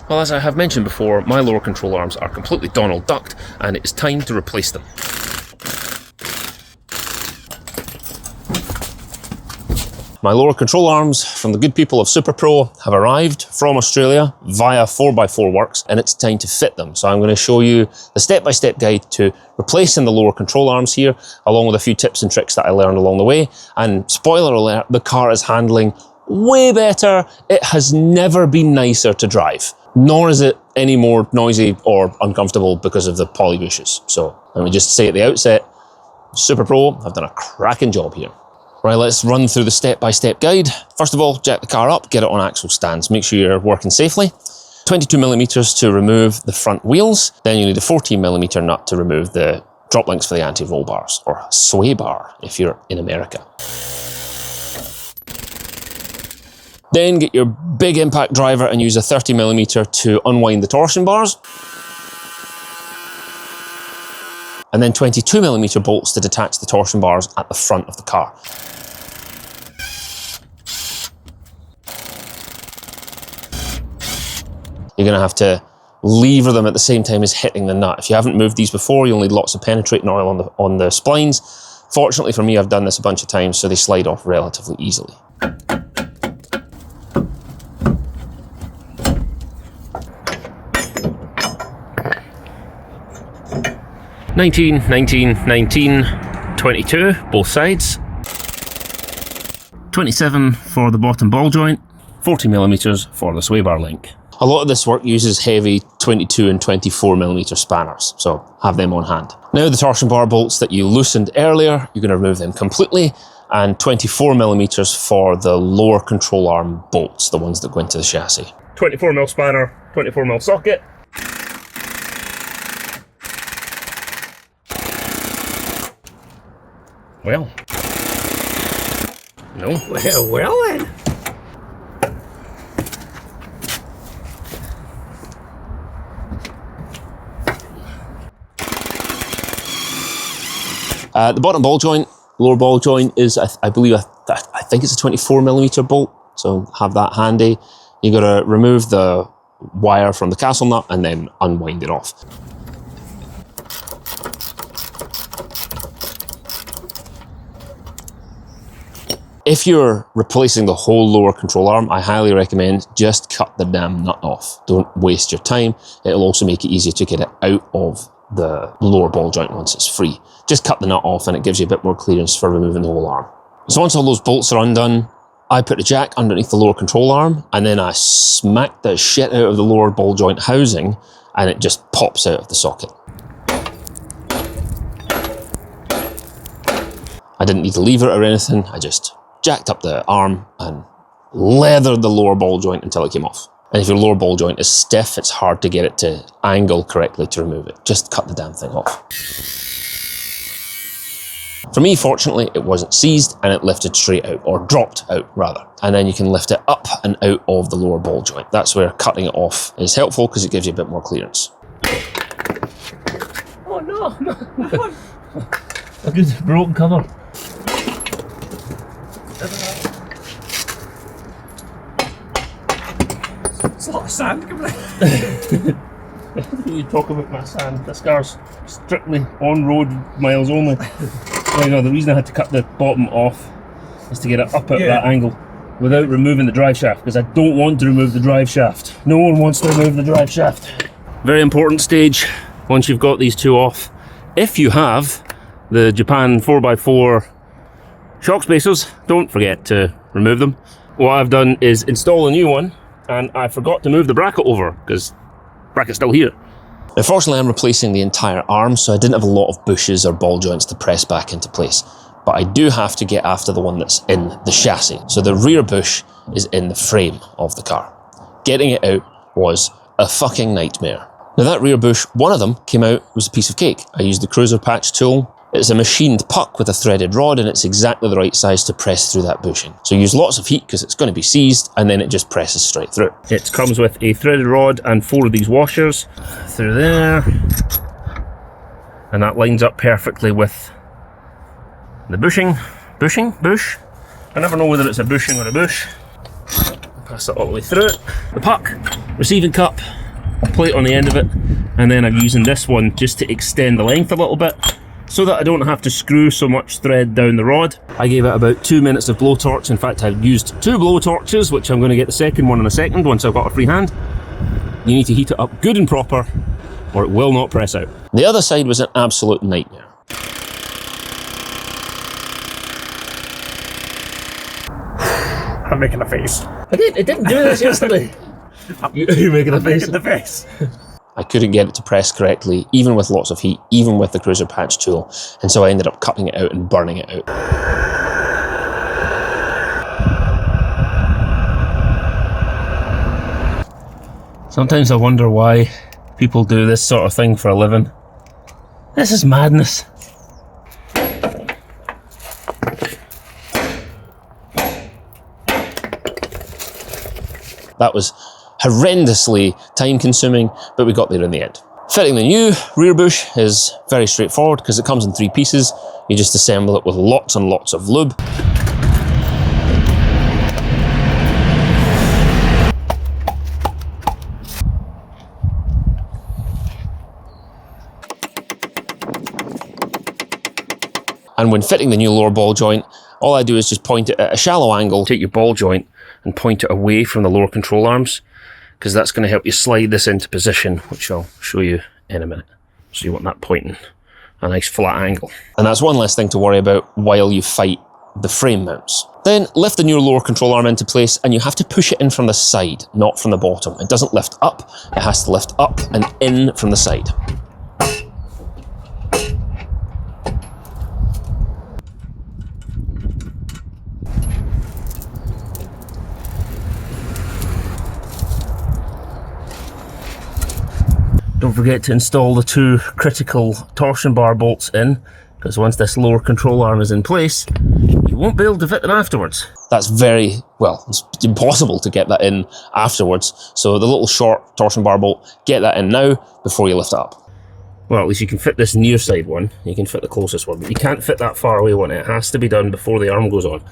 Well, as I have mentioned before, my lower control arms are completely Donald Ducked, and it's time to replace them. My lower control arms from the good people of SuperPro have arrived from Australia via 4x4 Works, and it's time to fit them. So I'm going to show you the step-by-step guide to replacing the lower control arms here, along with a few tips and tricks that I learned along the way. And spoiler alert, the car is handling way better. It has never been nicer to drive, nor is it any more noisy or uncomfortable because of the poly bushes. So let me just say at the outset, SuperPro have done a cracking job here. Right, let's run through the step-by-step guide. First of all, jack the car up, get it on axle stands. Make sure you're working safely. 22mm to remove the front wheels. Then you need a 14mm nut to remove the drop links for the anti-roll bars, or sway bar if you're in America. Then get your big impact driver and use a 30mm to unwind the torsion bars. And then 22mm bolts to detach the torsion bars at the front of the car. You're going to have to lever them at the same time as hitting the nut. If you haven't moved these before, you'll need lots of penetrating oil on the splines. Fortunately for me, I've done this a bunch of times, so they slide off relatively easily. $19, $19, $19, $22, both sides. 27 for the bottom ball joint, 40mm for the sway bar link. A lot of this work uses heavy 22 and 24mm spanners, so have them on hand. Now the torsion bar bolts that you loosened earlier, you're going to remove them completely, and 24mm for the lower control arm bolts, the ones that go into the chassis. 24mm spanner, 24mm socket. Well, no. Well then. The bottom ball joint, lower ball joint is, I believe, I think it's a 24mm bolt, so have that handy. You got to remove the wire from the castle nut and then unwind it off. If you're replacing the whole lower control arm, I highly recommend just cut the damn nut off. Don't waste your time. It'll also make it easier to get it out of the lower ball joint once it's free. Just cut the nut off and it gives you a bit more clearance for removing the whole arm. So once all those bolts are undone, I put the jack underneath the lower control arm and then I smack the shit out of the lower ball joint housing and it just pops out of the socket. I didn't need to lever it or anything, I just jacked up the arm and leathered the lower ball joint until it came off. And if your lower ball joint is stiff, it's hard to get it to angle correctly to remove it. Just cut the damn thing off. For me, fortunately, it wasn't seized and it lifted straight out, or dropped out rather. And then you can lift it up and out of the lower ball joint. That's where cutting it off is helpful because it gives you a bit more clearance. Oh no! A good broken cover. It's a lot of sand coming out. You talk about my sand. This car's strictly on-road miles only. You know, the reason I had to cut the bottom off is to get it up at that angle without removing the drive shaft, because I don't want to remove the drive shaft. No one wants to remove the drive shaft. Very important stage once you've got these two off. If you have the Japan 4x4 shock spacers, don't forget to remove them. What I've done is install a new one, and I forgot to move the bracket over because the bracket's still here. Unfortunately, I'm replacing the entire arm, so I didn't have a lot of bushes or ball joints to press back into place. But I do have to get after the one that's in the chassis. So the rear bush is in the frame of the car. Getting it out was a fucking nightmare. Now that rear bush, one of them came out, was a piece of cake. I used the cruiser patch tool. It's a machined puck with a threaded rod, and it's exactly the right size to press through that bushing. So use lots of heat because it's going to be seized, and then it just presses straight through. It comes with a threaded rod and 4 of these washers through there, and that lines up perfectly with the bushing. Bush? I never know whether it's a bushing or a bush. pass it all the way through it. The puck, receiving cup, plate on the end of it, and then I'm using this one just to extend the length a little bit so that I don't have to screw so much thread down the rod. I gave it about 2 minutes of blowtorch. In fact, I've used 2 blowtorches, which I'm going to get the second one in a second once I've got a free hand. You need to heat it up good and proper or it will not press out. The other side was an absolute nightmare. I'm making a face. It didn't do this yesterday. You're making a face. Making the face. I couldn't get it to press correctly, even with lots of heat, even with the cruiser patch tool, and so I ended up cutting it out and burning it out. Sometimes I wonder why people do this sort of thing for a living. This is madness. That was horrendously time consuming, but we got there in the end. Fitting the new rear bush is very straightforward because it comes in 3 pieces. You just assemble it with lots and lots of lube. And when fitting the new lower ball joint, all I do is just point it at a shallow angle, take your ball joint and point it away from the lower control arms, because that's going to help you slide this into position, which I'll show you in a minute. So you want that pointing a nice flat angle. And that's one less thing to worry about while you fight the frame mounts. Then lift the new lower control arm into place, and you have to push it in from the side, not from the bottom. It doesn't lift up, it has to lift up and in from the side. Don't forget to install the 2 critical torsion bar bolts in, because once this lower control arm is in place, you won't be able to fit them afterwards. That's very, well, it's impossible to get that in afterwards. So the little short torsion bar bolt, get that in now before you lift it up. Well, at least you can fit this near side one, you can fit the closest one, but you can't fit that far away one. It has to be done before the arm goes on.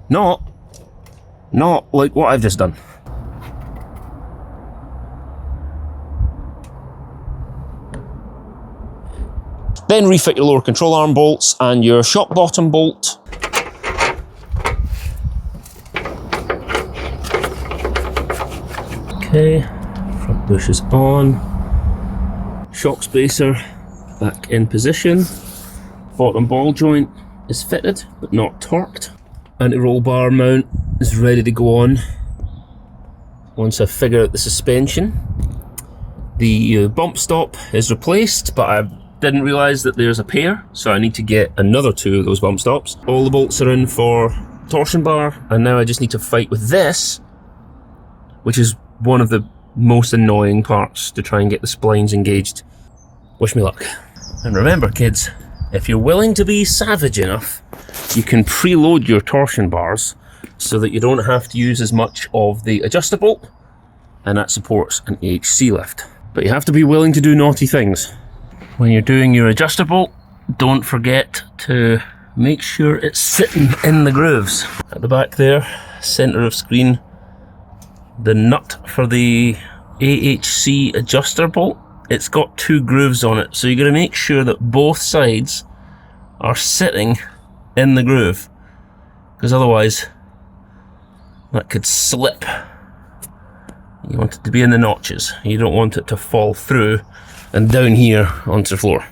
Not like what I've just done. Then refit your lower control arm bolts and your shock bottom bolt. Okay, front bush is on. Shock spacer back in position. Bottom ball joint is fitted but not torqued. Anti-roll bar mount is ready to go on once I figure out the suspension. The bump stop is replaced, but I didn't realise that there's a pair, so I need to get another 2 of those bump stops. All the bolts are in for torsion bar, and now I just need to fight with this, which is one of the most annoying parts, to try and get the splines engaged. Wish me luck. And remember kids, if you're willing to be savage enough, you can preload your torsion bars so that you don't have to use as much of the adjuster bolt, and that supports an AHC lift. But you have to be willing to do naughty things. When you're doing your adjuster bolt, don't forget to make sure it's sitting in the grooves. At the back there, center of screen, the nut for the AHC adjuster bolt, it's got 2 grooves on it, so you're going to make sure that both sides are sitting in the groove, because otherwise that could slip. You want it to be in the notches, you don't want it to fall through and down here onto the floor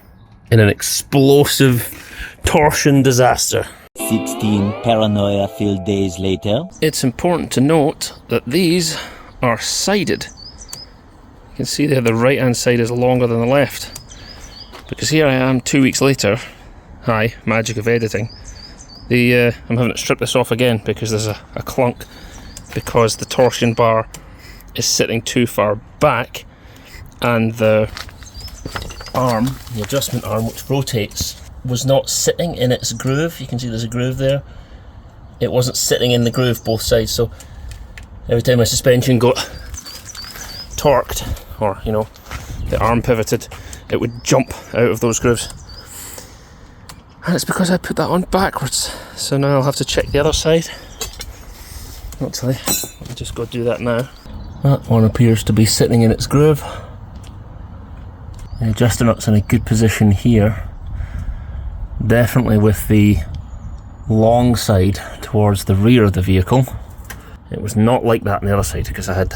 in an explosive torsion disaster. 16 paranoia-filled days later. It's important to note that these are sided. You can see there the right hand side is longer than the left, because here I am 2 weeks later. Hi, magic of editing. I'm having to strip this off again because there's a clunk, because the torsion bar is sitting too far back, and the arm, the adjustment arm which rotates, was not sitting in its groove. You can see there's a groove there. It wasn't sitting in the groove both sides, so every time my suspension got torqued, or the arm pivoted, it would jump out of those grooves. And it's because I put that on backwards. So now I'll have to check the other side. Actually, I'll just go do that now. That one appears to be sitting in its groove. The adjuster nut's in a good position here. Definitely with the long side towards the rear of the vehicle. It was not like that on the other side because I had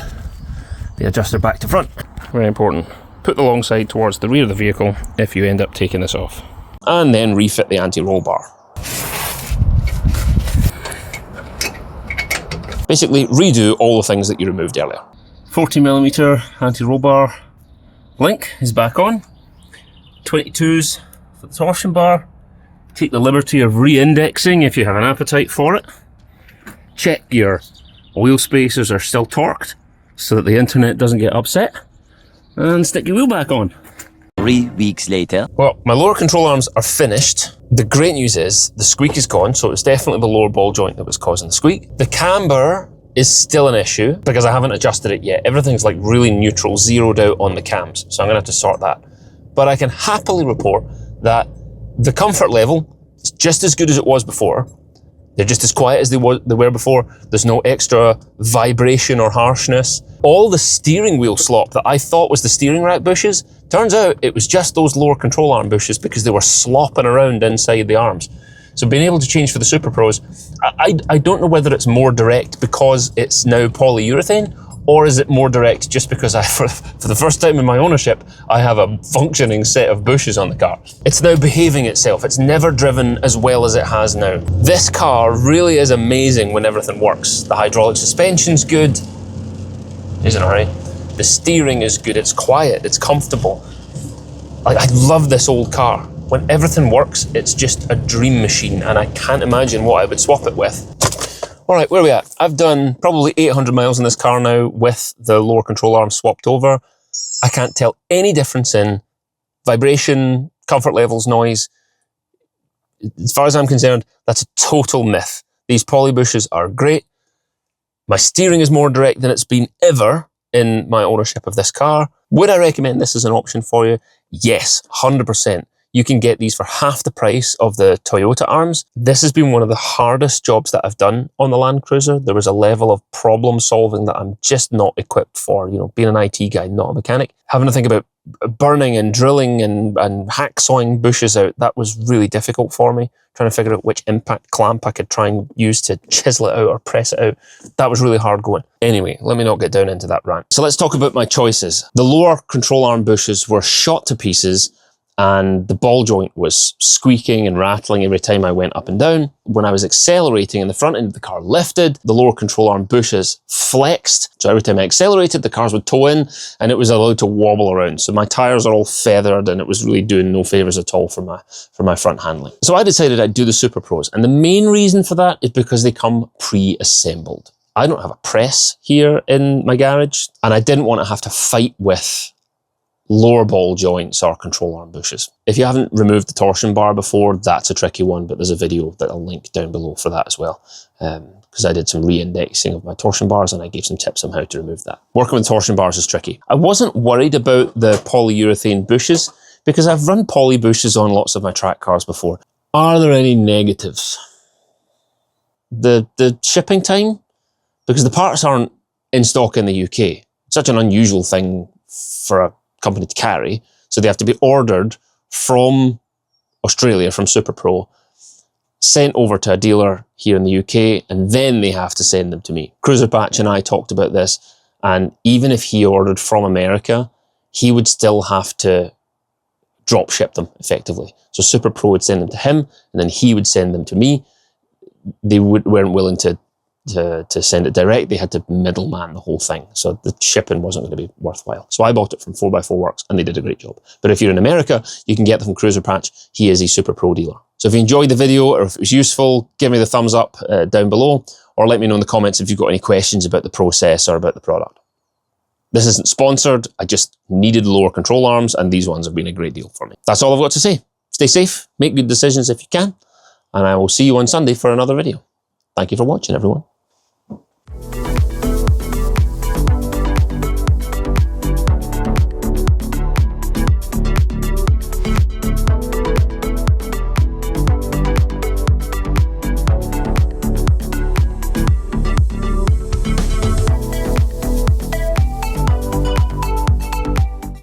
the adjuster back to front. Very important. Put the long side towards the rear of the vehicle if you end up taking this off. And then refit the anti-roll bar. Basically redo all the things that you removed earlier. 40mm anti-roll bar link is back on. 22s for the torsion bar. Take the liberty of re-indexing if you have an appetite for it. Check your wheel spacers are still torqued so that the internet doesn't get upset. And stick your wheel back on. 3 weeks later. Well, my lower control arms are finished. The great news is the squeak is gone, so it's definitely the lower ball joint that was causing the squeak. The camber is still an issue because I haven't adjusted it yet. Everything's like really neutral, zeroed out on the cams, so I'm gonna have to sort that. But I can happily report that the comfort level is just as good as it was before. They're just as quiet as they were before. There's no extra vibration or harshness. All the steering wheel slop that I thought was the steering rack bushes, turns out it was just those lower control arm bushes because they were slopping around inside the arms. So being able to change for the SuperPros, I don't know whether it's more direct because it's now polyurethane, or is it more direct just because for the first time in my ownership, I have a functioning set of bushes on the car. It's now behaving itself. It's never driven as well as it has now. This car really is amazing when everything works. The hydraulic suspension's good. Isn't it, right? The steering is good. It's quiet. It's comfortable. I love this old car. When everything works, it's just a dream machine, and I can't imagine what I would swap it with. All right, where are we at? I've done probably 800 miles in this car now with the lower control arm swapped over. I can't tell any difference in vibration, comfort levels, noise. As far as I'm concerned, that's a total myth. These poly bushes are great. My steering is more direct than it's been ever in my ownership of this car. Would I recommend this as an option for you? Yes, 100%. You can get these for half the price of the Toyota arms. This has been one of the hardest jobs that I've done on the Land Cruiser. There was a level of problem solving that I'm just not equipped for. You know, being an IT guy, not a mechanic. Having to think about burning and drilling and hacksawing bushes out, that was really difficult for me. Trying to figure out which impact clamp I could try and use to chisel it out or press it out. That was really hard going. Anyway, let me not get down into that rant. So let's talk about my choices. The lower control arm bushes were shot to pieces, and the ball joint was squeaking and rattling every time I went up and down. When I was accelerating and the front end of the car lifted, the lower control arm bushes flexed. So every time I accelerated, the cars would toe in and it was allowed to wobble around. So my tires are all feathered and it was really doing no favors at all for my front handling. So I decided I'd do the SuperPros. And the main reason for that is because they come pre-assembled. I don't have a press here in my garage, and I didn't want to have to fight with lower ball joints or control arm bushes. If you haven't removed the torsion bar before, that's a tricky one, but there's a video that I'll link down below for that as well. Because I did some re-indexing of my torsion bars and I gave some tips on how to remove that. Working with torsion bars is tricky. I wasn't worried about the polyurethane bushes because I've run poly bushes on lots of my track cars before. Are there any negatives? The shipping time? Because the parts aren't in stock in the UK. Such an unusual thing for a company to carry, so they have to be ordered from Australia, from SuperPro, sent over to a dealer here in the UK, and then they have to send them to me. Cruiser Patch and I talked about this, and even if he ordered from America, he would still have to drop ship them effectively. So SuperPro would send them to him, and then he would send them to me. They weren't willing to send it direct. They had to middleman the whole thing. So the shipping wasn't going to be worthwhile. So I bought it from 4x4 Works and they did a great job. But if you're in America, you can get them from Cruiser Patch. He is a SuperPro dealer. So if you enjoyed the video or if it was useful, give me the thumbs up down below, or let me know in the comments if you've got any questions about the process or about the product. This isn't sponsored. I just needed lower control arms and these ones have been a great deal for me. That's all I've got to say. Stay safe, make good decisions if you can, and I will see you on Sunday for another video. Thank you for watching, everyone.